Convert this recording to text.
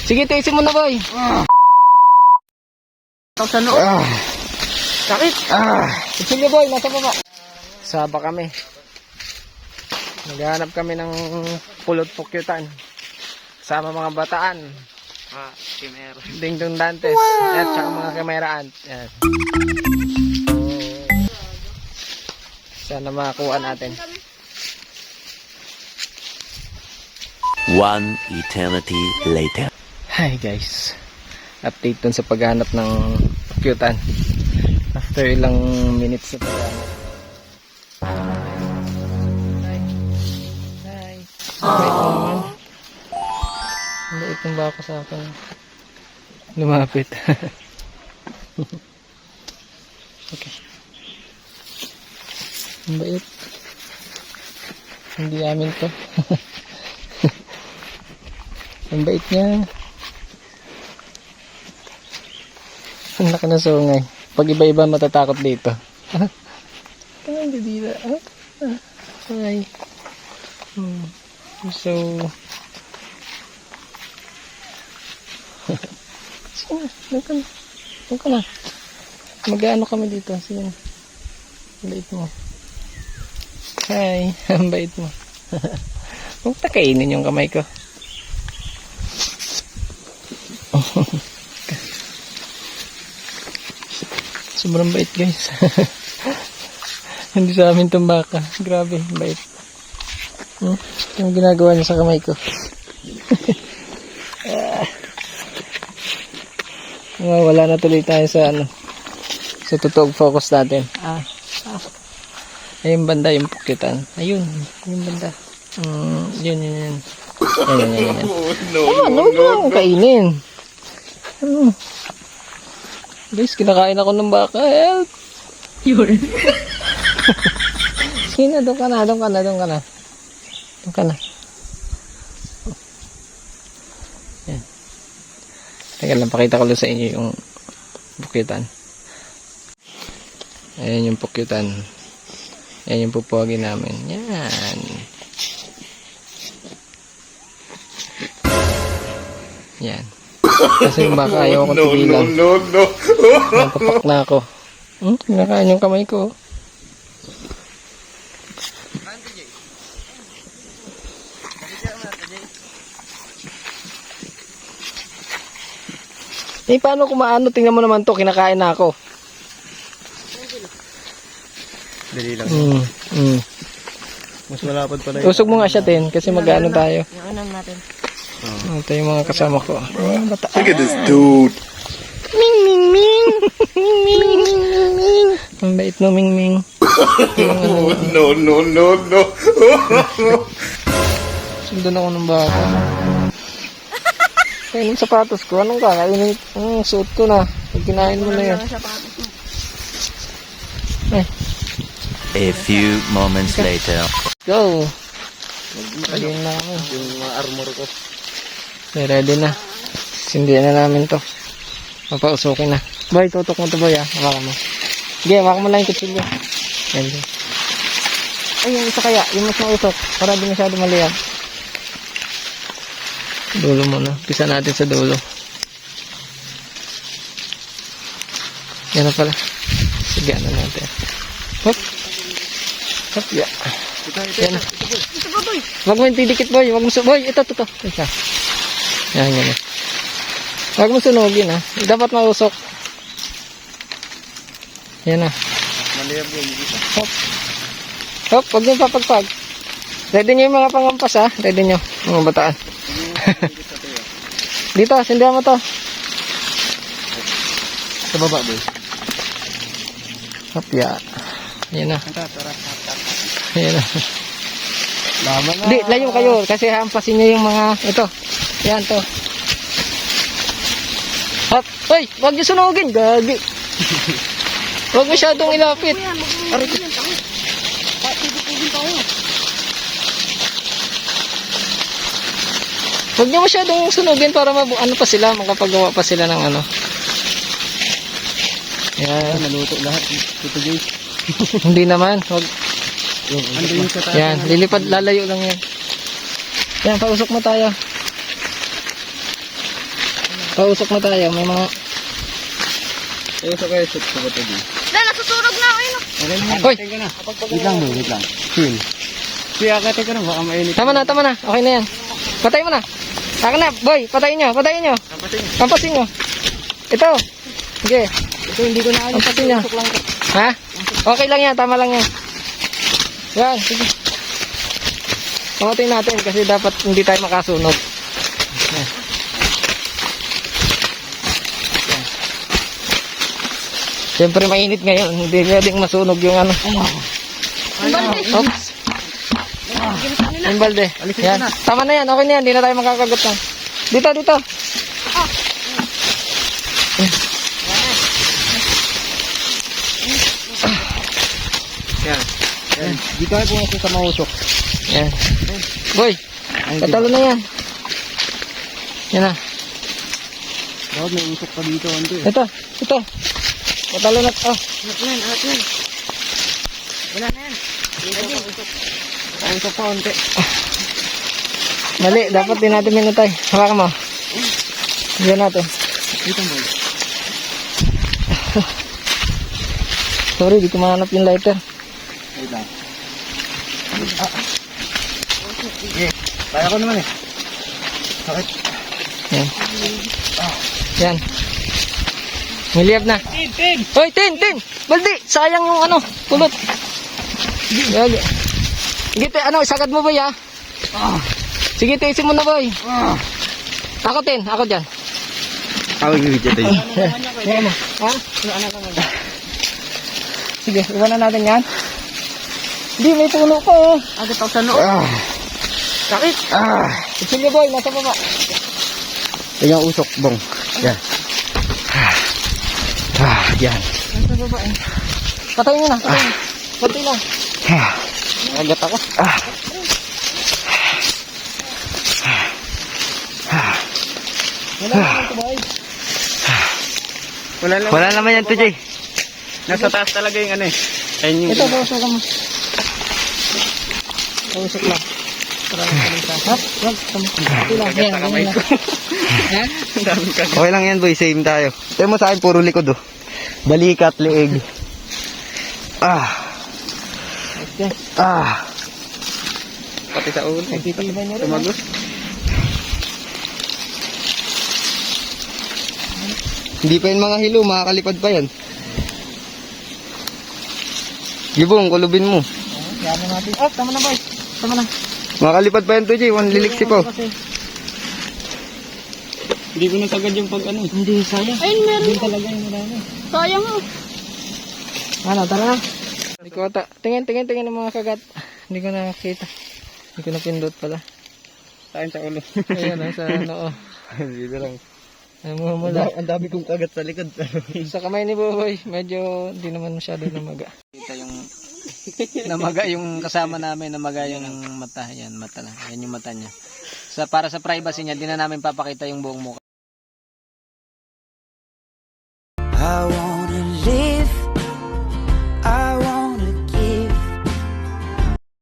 Sige, tiisin mo na, boy. Sa noo. Sakit. Tiisin niyo, boy. Nasa baba. Saba kami. Naghahanap kami ng pulot pukyutan. Sama mga bataan. Kimero. Dingdong Dantes. At saka mga kameraan. Yan. Sana makakuha natin. One eternity later. Hi guys. Update dun sa paghanap ng pukyutan. After ilang minutes na paghanap. Hi. Wait naman. Maliit yung bako sa akin. Lumapit. Okay. Ang bait. Hindi amin to. Ang bait niya. Ang laki na sungay. Pag iba-iba matatakot dito. Hindi dito. Hi. So sige, doon ka na. Mag-ano kami dito. Sige na. Ang bait mo. Hi. Ang bait mo. Huwag takainin yung kamay ko. Sobrang bait guys. Hindi sa amin itong baka. Grabe, bait. Yung ginagawa niya sa kamay ko. Wala na tuloy tayo sa ano, sa totoong focus natin. Ayun banda yung pukyutan. Ayun, yung banda. Yun. Yan. No. Kainin. Guys, kinakain ako ng baka. Help! Yun. Sino? Doon ka na. Yan. Teka lang, pakita ko lang sa inyo yung pukyutan. Ayan yung pukyutan. Ayan yung pupuwagin namin. Yan. Yan. Kasi yung baka ayaw ko tigilan. No. Napapak na ako. Kinakain yung kamay ko. Paano kumaano? Tingnan mo naman to. Kinakain na ako. Dali lang. Mas malapad pala yun. Usog mo nga siya, Tin. Kasi mag-ano tayo. Yung ano natin. Ito yung mga kasama ko. Look at this dude. Ming. Ang bait no, Ming. No. Sundan ako ng baka. Kainin sapatos ko. Anong kakainin? Suot ko na. Pag kinain mo na yan. A few moments later. Go! Ready na kami. Yung mga armor ko. Ready na. Sindihan na namin to. Mapausukin na. Boy, tutok mo to, boy, ah. Hawakan mo. Sige, hawakan mo lang yung kutsilyo. Yan. Ay, yung isa kaya. Yung mas mausok. Para di masyado maliyab. Dulo muna. Pisa natin sa dulo. Yan na pala. Sige, ano natin. Hop. Yeah. Yan na. Wag mo yung tidikit, boy. Wag mo boy. Ito. Isa. Yan. Wag mo sunugin, ha. Dapat mausok. Yan na. Maliyab yun. Hop. Wag mo papagpag. Ready nyo yung mga pangampas, ha. Ready nyo. Mga bataan. Dito. Sindihan mo to. Sa baba, boy. Hop, yeah. Yan na. Yan na. Laman na. Hindi, layo kayo. Kasi hampasin nyo yung mga, ito. Yan to. Hop. Hoy, wag nyo sunugin. Gagi. Wag masyadong ilapit. Wag nyo masyadong sunugin para ano pa sila, makapagawa pa sila ng ano. Yan. Naluto lahat. Ito guys. Hindi naman. Wag. Ando yung sa taas. Yan, lilipad, lalayo lang yan. Yan, pausok mo tayo. Pausok mo tayo, may mga... Ayaw sa kayo, shoot sa bato din. Na, nasusunog na ako yun. Hoy! Wait lang boy, wait lang. Chill. Kuya, akate ka na, baka mainit. Tama na, okay na yan. Patay mo na. Akin na, boy, patayin nyo. Kampasin nyo. Ito. Sige. Ito hindi ko na alis. Kampasin nyo. Ha? Okay lang yan, tama lang yan. Yan, sige. Pangatayin natin kasi dapat hindi tayo makasunog. Yan. Yan. Siyempre mainit ngayon, hindi pwedeng masunog yung ano. Oops. Yung balde. Yan. Tama na yan, okay na yan, hindi na tayo makakagot na. Dito. Yan. Dito ay pumasok sa mausok. Yan. Boy, patalo na yan. Yan na. Dapat may usok pa dito, Ando eh. Ito. Patalo na. Oh. Angat yan. Wala na yan. Usok pa, onte. Mali, dapat din natin minutay. Hawakan mo. Yan natin. Dito boy. Sorry, di ko mahanap yung lighter. Wait lang. Kaya ko naman eh. Sakit. Yan. Yan. Miliyab na. Tin! Hoy, tin! Baldi! Sayang yung ano, pulot. Yan. Sige, sagad mo boy ha. Sige, tiisin mo na boy. Ako dyan. Ako yung video tayo. Yan mo. Ha? Sige, iwanan natin yan. Hindi, may puno ko oh. Agad ako sa noo. Sakit. Sige boy, nasa baba. Yan yung usok, bong. Yan. Yan. Nasa baba eh. Patayin mo na, patayin. Patayin lang. Agat ako. Wala naman ito boy. Wala naman yan to, Jay. Nasa taas talaga yung ano eh. Ayun yung... Ito, pausok mo. Pausok lang. Para makalita. Ha? Wag, ito lang. Yan, ganyan lang. Ha? Okay lang yan, boy. Same tayo. Ito mo sa akin, puro likod, oh. Balikat, leeg. Okay. Pati sa ulo. Nagtitiban nyo rin. Tumagos. Hindi pa yung mga hilo, makakalipad pa yan. Gibong, kulubin mo. Yan na natin. Oh, tama na boy. Tama na. Makakalipad pa yan to, Jay. One liliksi po. Hindi ko nasagad yung pag ano. Hindi, sayang. Ayun, meron. Hindi talaga yung marami. Sayang oh. Ano, tara na. Hindi ko ata. Tingin ng mga kagat. Hindi ko nakakita. Hindi ko napindot pala. Saan sa ulo? Ayan, sa noo. Dito lang. Ay mo mula. Ang dami kong kagat sa likod. Sa kamay ni Boboy, medyo hindi naman masyado namaga. Kita yung namaga yung kasama namin, namaga yung mata. Yan, mata lang. Yan yung mata niya. Para sa privacy niya, di na namin papakita yung buong mukha. I want